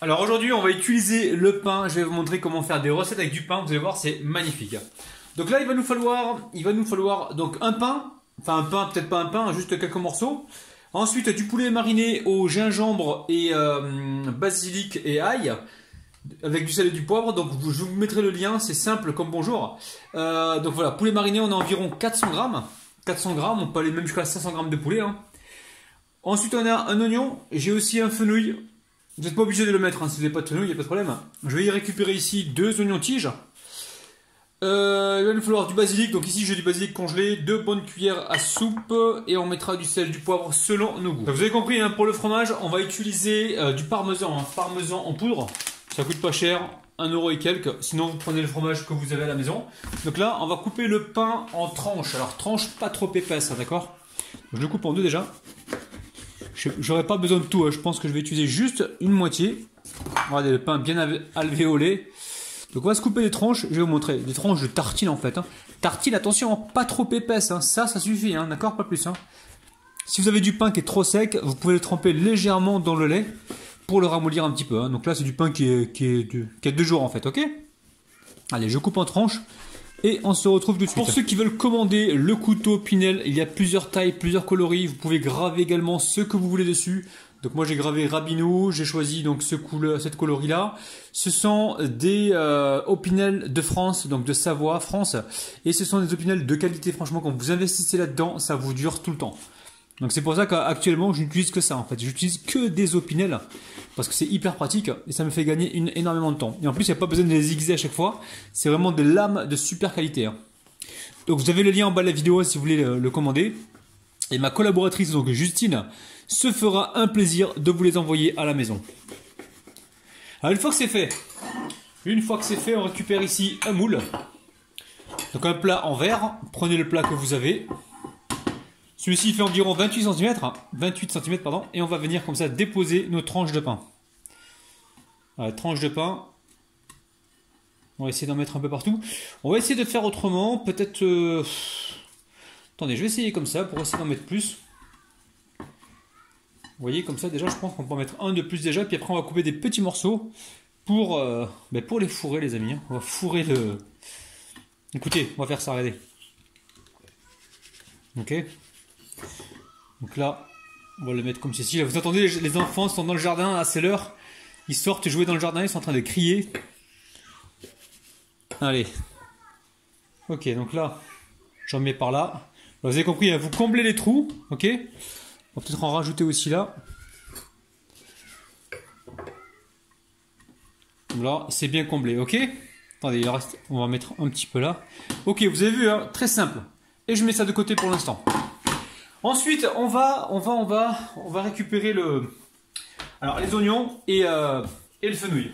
Alors aujourd'hui, on va utiliser le pain. Je vais vous montrer comment faire des recettes avec du pain. Vous allez voir, c'est magnifique. Donc là, il va nous falloir donc un pain. Enfin un pain, peut-être pas un pain, juste quelques morceaux. Ensuite, du poulet mariné au gingembre et basilic et ail. Avec du sel et du poivre. Donc je vous mettrai le lien, c'est simple comme bonjour. Donc voilà, poulet mariné, on a environ 400 grammes. 400 grammes, on peut aller même jusqu'à 500 grammes de poulet. Hein. Ensuite, on a un oignon. J'ai aussi un fenouil. Vous n'êtes pas obligé de le mettre, hein. Si vous n'avez pas de fenouil, il n'y a pas de problème. Je vais y récupérer ici 2 oignons tiges. Il va nous falloir du basilic. Donc ici, j'ai du basilic congelé, 2 bonnes cuillères à soupe. Et on mettra du sel, du poivre selon nos goûts. Donc, vous avez compris, hein, pour le fromage, on va utiliser du parmesan. Hein, parmesan en poudre. Ça coûte pas cher. 1 € et quelques, sinon vous prenez le fromage que vous avez à la maison. Donc là, on va couper le pain en tranches. Alors tranches pas trop épaisses, hein, d'accord? Je le coupe en deux déjà. J'aurais pas besoin de tout, hein. Je pense que je vais utiliser juste une moitié. Regardez, le pain bien alvéolé. Donc on va se couper des tranches, je vais vous montrer. Des tranches de tartine en fait. Hein. Tartine, attention, pas trop épaisse, hein. Ça suffit, hein, d'accord? Pas plus. Hein. Si vous avez du pain qui est trop sec, vous pouvez le tremper légèrement dans le lait pour le ramollir un petit peu. Hein. Donc là, c'est du pain qui a 2 jours en fait, ok? Allez, je coupe en tranches et on se retrouve tout de suite. Pour ceux qui veulent commander le couteau Pinel, il y a plusieurs tailles, plusieurs coloris. Vous pouvez graver également ce que vous voulez dessus. Donc moi, j'ai gravé Rabineau, j'ai choisi donc cette coloris là. Ce sont des Opinel de France, donc de Savoie, France. Et ce sont des Opinel de qualité, franchement, quand vous investissez là-dedans, ça vous dure tout le temps. Donc c'est pour ça qu'actuellement je n'utilise que ça en fait, j'utilise que des Opinel parce que c'est hyper pratique et ça me fait gagner énormément de temps. Et en plus il n'y a pas besoin de les aiguiser à chaque fois, c'est vraiment des lames de super qualité. Hein. Donc vous avez le lien en bas de la vidéo si vous voulez le commander. Et ma collaboratrice donc Justine se fera un plaisir de vous les envoyer à la maison. Alors une fois que c'est fait, on récupère ici un moule. Donc un plat en verre, prenez le plat que vous avez. Celui-ci fait environ 28 cm, pardon, et on va venir comme ça déposer nos tranches de pain. Voilà, tranches de pain. On va essayer d'en mettre un peu partout. On va essayer de faire autrement, peut-être... Attendez, je vais essayer comme ça pour essayer d'en mettre plus. Vous voyez, comme ça déjà, je pense qu'on peut en mettre un de plus déjà, puis après on va couper des petits morceaux pour les fourrer les amis. Hein. On va fourrer le... Écoutez, on va faire ça, regardez. Ok. Donc là, on va le mettre comme ceci. Là, vous entendez, les enfants sont dans le jardin, là c'est l'heure. Ils sortent jouer dans le jardin, ils sont en train de crier. Allez. Ok, donc là, j'en mets par là. Vous avez compris, hein, vous comblez les trous. Ok. On va peut-être en rajouter aussi là. Là, c'est bien comblé, ok. Attendez, il reste, on va mettre un petit peu là. Ok, vous avez vu, hein, très simple. Et je mets ça de côté pour l'instant. Ensuite, on va récupérer les oignons et le fenouil.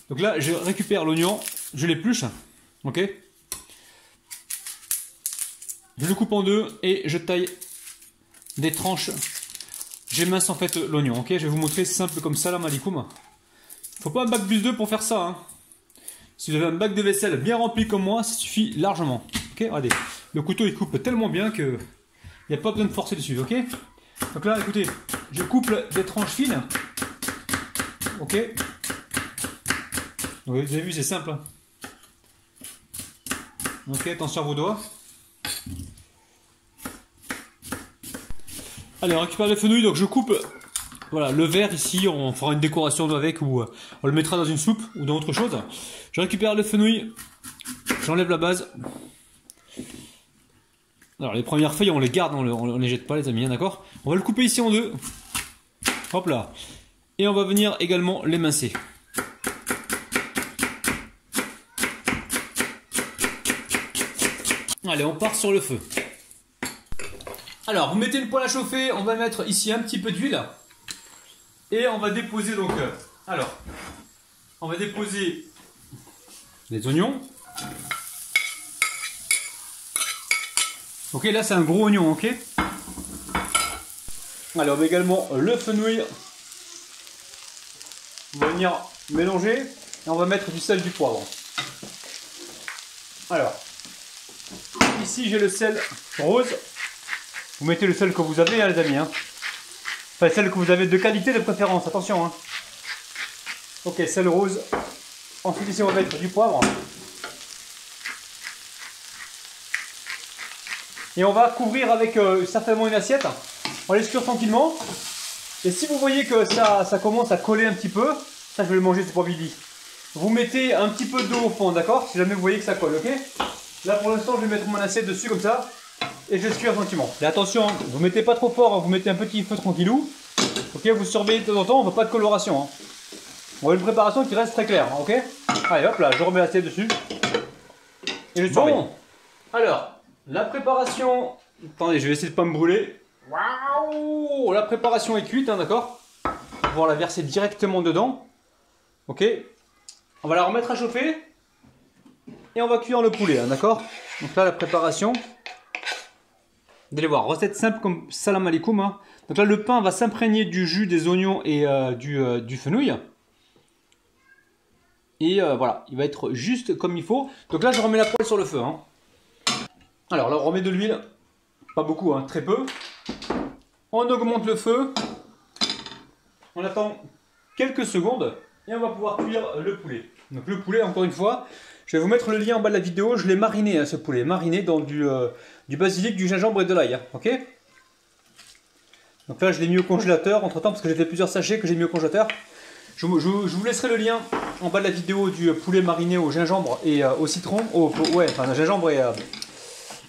Donc là, je récupère l'oignon, je l'épluche, ok. Je le coupe en deux et je taille des tranches. J'émince en fait l'oignon, ok. Je vais vous montrer simple comme ça là, malikoum. Faut pas un bac plus 2 pour faire ça. Hein. Si vous avez un bac de vaisselle bien rempli comme moi, ça suffit largement. Ok, regardez. Le couteau il coupe tellement bien que il n'y a pas besoin de forcer dessus, ok. Donc là, écoutez, je coupe des tranches fines. Ok. Donc, vous avez vu, c'est simple. Hein. Ok, attention à vos doigts. Allez, on récupère le fenouil, donc je coupe voilà, le verre ici, on fera une décoration avec ou on le mettra dans une soupe ou dans autre chose. Je récupère le fenouil, j'enlève la base. Alors les premières feuilles on les garde, on les jette pas les amis, hein, d'accord. On va le couper ici en deux. Hop là. Et on va venir également l'émincer. Allez, on part sur le feu. Alors vous mettez une poêle à chauffer, on va mettre ici un petit peu d'huile. Et on va déposer donc... on va déposer les oignons. Ok, là c'est un gros oignon, ok. Allez, on met également le fenouil. On va venir mélanger et on va mettre du sel, du poivre. Alors, ici j'ai le sel rose. Vous mettez le sel que vous avez, hein, les amis. Hein. Enfin, celle que vous avez de qualité de préférence, attention. Hein. Ok, sel rose. Ensuite ici on va mettre du poivre. Et on va couvrir avec certainement une assiette. On laisse cuire tranquillement. Et si vous voyez que ça commence à coller un petit peu, ça je vais le manger, c'est pas Bibi. Vous mettez un petit peu d'eau au fond, d'accord? Si jamais vous voyez que ça colle, ok? Là pour l'instant je vais mettre mon assiette dessus comme ça. Et je laisse cuire tranquillement. Et attention, vous mettez pas trop fort, hein, vous mettez un petit feu tranquillou. Ok, vous surveillez de temps en temps, on veut pas de coloration. Hein. On veut une préparation qui reste très claire, hein, ok? Allez hop là, je remets l'assiette dessus. Et je surveille. Bon, alors, la préparation... Attendez, je vais essayer de pas me brûler. Waouh! La préparation est cuite, hein, d'accord? On va pouvoir la verser directement dedans. Ok? On va la remettre à chauffer. Et on va cuire le poulet, hein, d'accord? Donc là, la préparation... Vous allez voir, recette simple comme salam alaikum. Hein. Donc là, le pain va s'imprégner du jus des oignons et du fenouil. Et voilà, il va être juste comme il faut. Donc là, je remets la poêle sur le feu. Hein. Alors là, on remet de l'huile. Pas beaucoup, hein, très peu. On augmente le feu. On attend quelques secondes. Et on va pouvoir cuire le poulet. Donc le poulet, encore une fois, je vais vous mettre le lien en bas de la vidéo. Je l'ai mariné, hein, ce poulet. Mariné dans du basilic, du gingembre et de l'ail. Hein, ok? Donc là, je l'ai mis au congélateur entre temps parce que j'ai fait plusieurs sachets que j'ai mis au congélateur. Je vous laisserai le lien en bas de la vidéo du poulet mariné au gingembre et au citron. Enfin, gingembre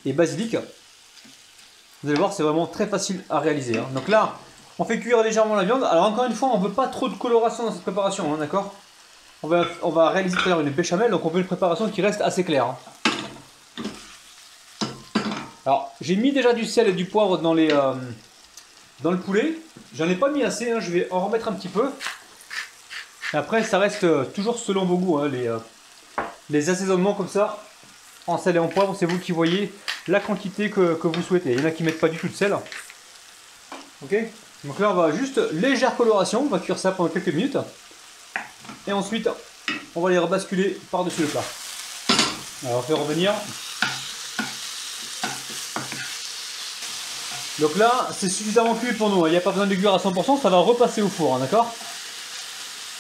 et basilic. Vous allez voir, c'est vraiment très facile à réaliser. Hein. Donc là, on fait cuire légèrement la viande. Alors encore une fois, on ne veut pas trop de coloration dans cette préparation, hein, d'accord? On va réaliser tout à l'heure une béchamel, donc on veut une préparation qui reste assez claire. Hein. Alors, j'ai mis déjà du sel et du poivre dans le poulet. J'en ai pas mis assez, hein, je vais en remettre un petit peu. Et après, ça reste toujours selon vos goûts, hein, les assaisonnements comme ça, en sel et en poivre, c'est vous qui voyez la quantité que vous souhaitez. Il y en a qui mettent pas du tout de sel. Ok? Donc là, on va juste légère coloration, on va cuire ça pendant quelques minutes. Et ensuite, on va les rebasculer par-dessus le plat. Alors, on fait revenir. Donc là, c'est suffisamment cuit pour nous. Il n'y a pas besoin de cuire à 100%, ça va repasser au four, hein, d'accord?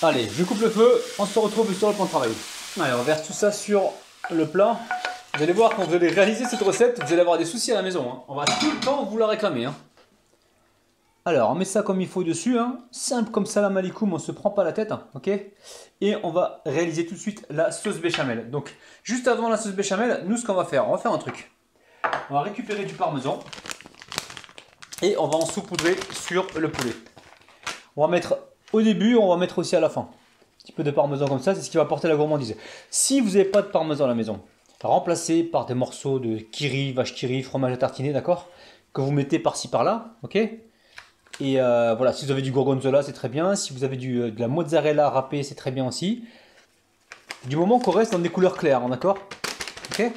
Allez, je coupe le feu, on se retrouve sur le plan de travail. Allez, on verse tout ça sur le plat. Vous allez voir, quand vous allez réaliser cette recette, vous allez avoir des soucis à la maison. Hein. On va tout le temps vous la réclamer. Hein. Alors, on met ça comme il faut dessus. Hein. Simple comme salam alaikum, on ne se prend pas la tête. Hein, ok? Et on va réaliser tout de suite la sauce béchamel. Donc, juste avant la sauce béchamel, nous, ce qu'on va faire un truc. On va récupérer du parmesan. Et on va en saupoudrer sur le poulet. On va mettre au début, on va mettre aussi à la fin. Un petit peu de parmesan comme ça, c'est ce qui va apporter la gourmandise. Si vous n'avez pas de parmesan à la maison, remplacez par des morceaux de kiri, vache kiri, fromage à tartiner, d'accord? Que vous mettez par-ci par-là, ok? Et voilà, si vous avez du gorgonzola, c'est très bien. Si vous avez de la mozzarella râpée, c'est très bien aussi. Du moment qu'on reste dans des couleurs claires, d'accord? Ok?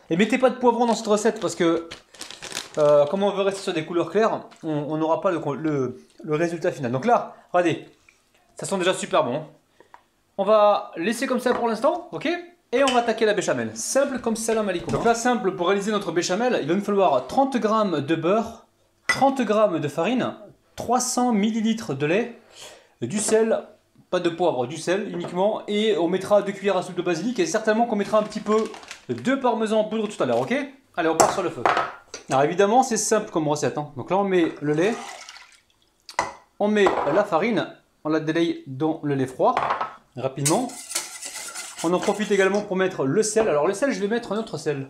Et mettez pas de poivron dans cette recette parce que comme on veut rester sur des couleurs claires, on n'aura pas le résultat final. Donc là, regardez, ça sent déjà super bon. On va laisser comme ça pour l'instant, ok? Et on va attaquer la béchamel. Simple comme salam alaikum. Donc là, simple, pour réaliser notre béchamel, il va nous falloir 30 g de beurre, 30 g de farine, 300 ml de lait, du sel, pas de poivre, du sel uniquement, et on mettra 2 cuillères à soupe de basilic, et certainement qu'on mettra un petit peu de parmesan en poudre tout à l'heure, ok? Allez, on part sur le feu. Alors évidemment, c'est simple comme recette. Hein. Donc là, on met le lait, on met la farine, on la délaye dans le lait froid, rapidement. On en profite également pour mettre le sel. Alors le sel, je vais mettre un autre sel.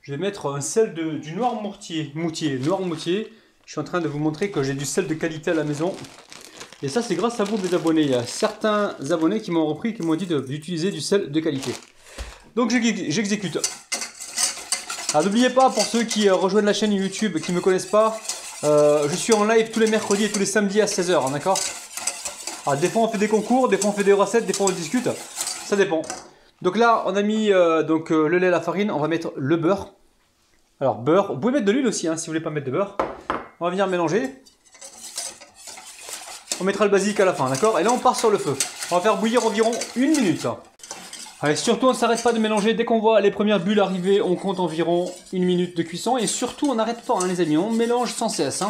Je vais mettre un sel du noir moutier. Je suis en train de vous montrer que j'ai du sel de qualité à la maison. Et ça, c'est grâce à vous, mes abonnés. Il y a certains abonnés qui m'ont repris, qui m'ont dit d'utiliser du sel de qualité. Donc j'exécute. Alors n'oubliez pas, pour ceux qui rejoignent la chaîne YouTube, qui ne me connaissent pas, je suis en live tous les mercredis et tous les samedis à 16 h, d'accord? Alors des fois on fait des concours, des fois on fait des recettes, des fois on discute, ça dépend. Donc là on a mis le lait, la farine, on va mettre le beurre. Alors beurre, vous pouvez mettre de l'huile aussi hein, si vous voulez pas mettre de beurre. On va venir mélanger. On mettra le basilic à la fin, d'accord? Et là on part sur le feu. On va faire bouillir environ 1 minute. Allez, surtout on ne s'arrête pas de mélanger, dès qu'on voit les premières bulles arriver, on compte environ 1 minute de cuisson. Et surtout on n'arrête pas hein, les amis, on mélange sans cesse. Hein.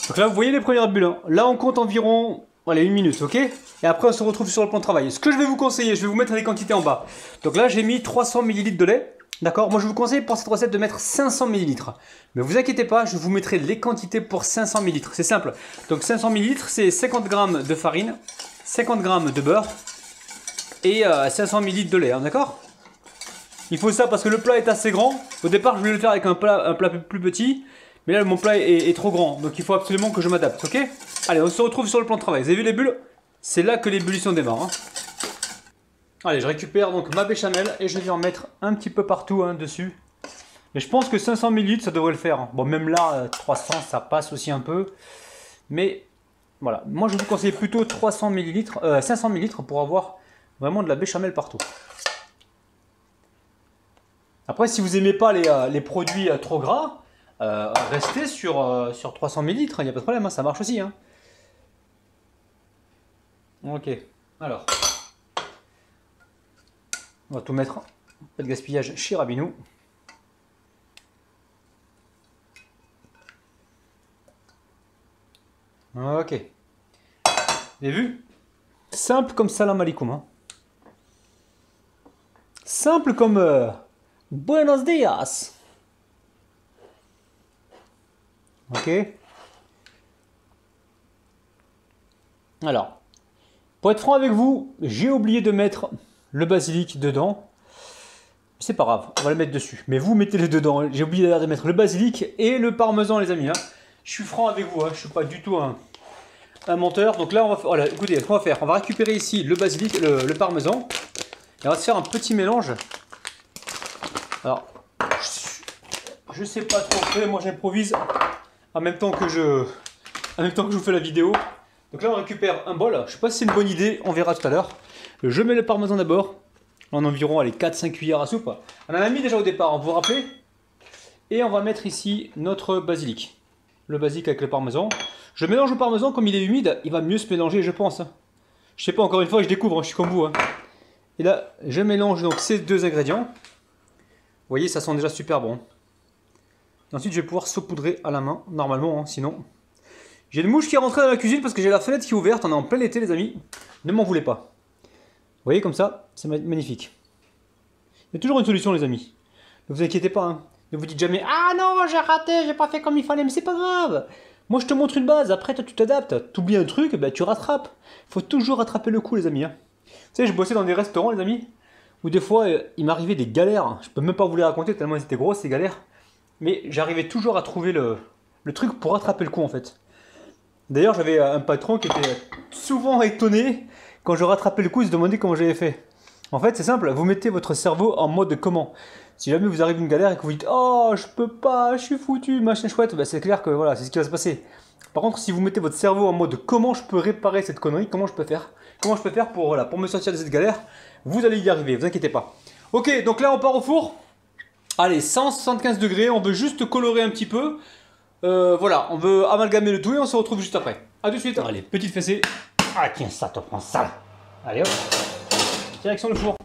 Donc là vous voyez les premières bulles, hein. Là on compte environ Allez, 1 minute, ok? Et après, on se retrouve sur le plan de travail. Ce que je vais vous conseiller, je vais vous mettre les quantités en bas. Donc là, j'ai mis 300 ml de lait. D'accord? Moi, je vous conseille pour cette recette de mettre 500 ml. Mais vous inquiétez pas, je vous mettrai les quantités pour 500 ml. C'est simple. Donc 500 ml, c'est 50 g de farine, 50 g de beurre et 500 ml de lait. Hein, d'accord? Il faut ça parce que le plat est assez grand. Au départ, je voulais le faire avec un plat plus petit. Mais là, mon plat est trop grand. Donc il faut absolument que je m'adapte, ok? Allez, on se retrouve sur le plan de travail. Vous avez vu les bulles? C'est là que l'ébullition démarre. Hein. Allez, je récupère donc ma béchamel et je vais en mettre un petit peu partout hein, dessus. Mais je pense que 500 ml ça devrait le faire. Hein. Bon, même là, 300 ça passe aussi un peu. Mais voilà, moi je vous conseille plutôt 300 ml, 500 ml pour avoir vraiment de la béchamel partout. Après, si vous n'aimez pas les produits trop gras, restez sur 300 ml, il n'y a pas de problème, hein, ça marche aussi. Hein. Ok, alors. On va tout mettre, pas de gaspillage chez Rabinou. Ok. Vous avez vu? Simple comme salam alaikum. Hein. Simple comme buenos dias. Ok. Alors, pour être franc avec vous, j'ai oublié de mettre le basilic dedans. C'est pas grave, on va le mettre dessus. Mais vous mettez-le dedans. J'ai oublié d'ailleurs de mettre le basilic et le parmesan, les amis. Hein. Je suis franc avec vous, hein. Je suis pas du tout un menteur. Donc là, on va faire. Voilà, écoutez, ce qu'on va faire, on va récupérer ici le basilic, le parmesan. Et on va se faire un petit mélange. Alors, je sais pas trop faire, moi j'improvise en même temps que je vous fais la vidéo. Donc là, on récupère un bol. Je sais pas si c'est une bonne idée, on verra tout à l'heure. Je mets le parmesan d'abord, en environ 4-5 cuillères à soupe. On en a mis déjà au départ, vous vous rappelez? Et on va mettre ici notre basilic. Le basilic avec le parmesan. Je mélange le parmesan, comme il est humide, il va mieux se mélanger, je pense. Je sais pas, encore une fois, je découvre, je suis comme vous. Hein. Et là, je mélange donc ces deux ingrédients. Vous voyez, ça sent déjà super bon. Et ensuite, je vais pouvoir saupoudrer à la main, normalement, hein, sinon... J'ai une mouche qui est rentrée dans la cuisine parce que j'ai la fenêtre qui est ouverte, on est en plein été, les amis. Ne m'en voulez pas. Vous voyez, comme ça, c'est magnifique. Il y a toujours une solution, les amis. Ne vous inquiétez pas, hein. Ne vous dites jamais « Ah non, j'ai raté, j'ai pas fait comme il fallait, mais c'est pas grave. Moi, je te montre une base, après, toi, tu t'adaptes. T'oublies un truc, ben, tu rattrapes. Il faut toujours rattraper le coup, les amis. Hein. Vous savez, je bossais dans des restaurants, les amis, où des fois, il m'arrivait des galères. Je peux même pas vous les raconter, tellement elles étaient grosses, ces galères. Mais j'arrivais toujours à trouver le truc pour rattraper le coup, en fait. D'ailleurs, j'avais un patron qui était souvent étonné quand je rattrapais le coup, il se demandait comment j'avais fait. En fait, c'est simple, vous mettez votre cerveau en mode comment. Si jamais vous arrive une galère et que vous dites « Oh, je peux pas, je suis foutu, machin chouette », ben c'est clair que voilà, c'est ce qui va se passer. Par contre, si vous mettez votre cerveau en mode « Comment je peux réparer cette connerie ? Comment je peux faire pour, voilà, pour me sortir de cette galère ?» Vous allez y arriver, vous inquiétez pas. Ok, donc là, on part au four. Allez, 175 degrés, on veut juste colorer un petit peu. Voilà, on veut amalgamer le tout et on se retrouve juste après. A tout de suite. Allez, petite fessée. Ah tiens, ça te prend ça. Allez hop. Direction le four.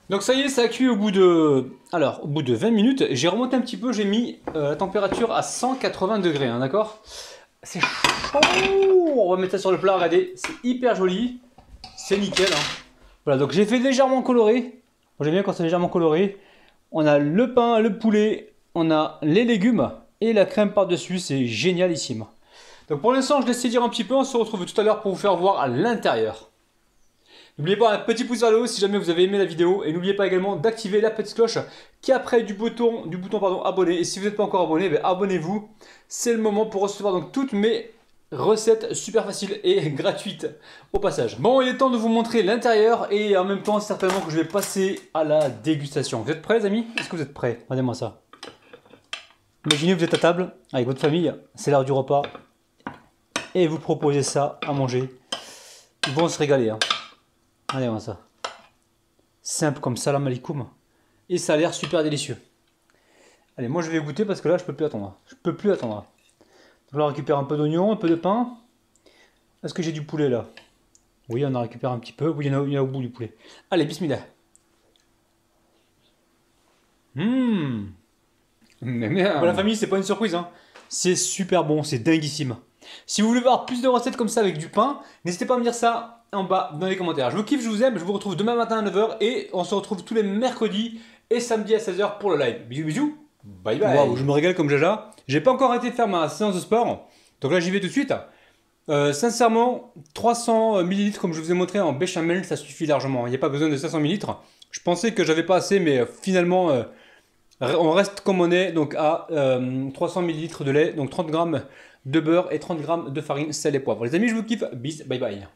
Donc ça y est, ça a cuit au bout de... Alors, au bout de 20 minutes, j'ai remonté un petit peu, j'ai mis la température à 180 degrés, hein, d'accord? C'est chaud. On va mettre ça sur le plat, regardez, c'est hyper joli. C'est nickel. Hein. Voilà, donc j'ai fait légèrement coloré. J'aime bien quand c'est légèrement coloré. On a le pain, le poulet, on a les légumes. Et la crème par-dessus, c'est génialissime. Donc pour l'instant, je laisse sédir un petit peu. On se retrouve tout à l'heure pour vous faire voir à l'intérieur. N'oubliez pas un petit pouce vers le haut si jamais vous avez aimé la vidéo. Et n'oubliez pas également d'activer la petite cloche qui est après du bouton abonné. Et si vous n'êtes pas encore abonné, ben abonnez-vous. C'est le moment pour recevoir donc toutes mes recettes super faciles et gratuites au passage. Bon, il est temps de vous montrer l'intérieur. Et en même temps, certainement que je vais passer à la dégustation. Vous êtes prêts, les amis? Est-ce que vous êtes prêts? Regardez-moi ça. Imaginez vous êtes à table avec votre famille, c'est l'heure du repas, et vous proposez ça à manger. Ils vont se régaler. Hein. Regardez-moi ça. Simple comme salam alaikum. Et ça a l'air super délicieux. Allez, moi je vais goûter parce que là je peux plus attendre. Je peux plus attendre. Donc là on récupère un peu d'oignon, un peu de pain. Est-ce que j'ai du poulet là? Oui, on en récupère un petit peu. Oui, il y en a au bout du poulet. Allez, bismillah. Mais merde. Pour la famille, c'est pas une surprise. Hein. C'est super bon, c'est dinguissime. Si vous voulez voir plus de recettes comme ça avec du pain, n'hésitez pas à me dire ça en bas dans les commentaires. Je vous kiffe, je vous aime, je vous retrouve demain matin à 9 h et on se retrouve tous les mercredis et samedi à 16 h pour le live. Bisous bisous, bye bye. Waouh, je me régale comme Jaja. J'ai pas encore arrêté de faire ma séance de sport, donc là j'y vais tout de suite. Sincèrement, 300 ml comme je vous ai montré en béchamel, ça suffit largement. Il n'y a pas besoin de 500 ml. Je pensais que j'avais pas assez, mais finalement, on reste comme on est, donc à 300 ml de lait, donc 30 g de beurre et 30 g de farine, sel et poivre. Les amis, je vous kiffe. Bis, bye bye.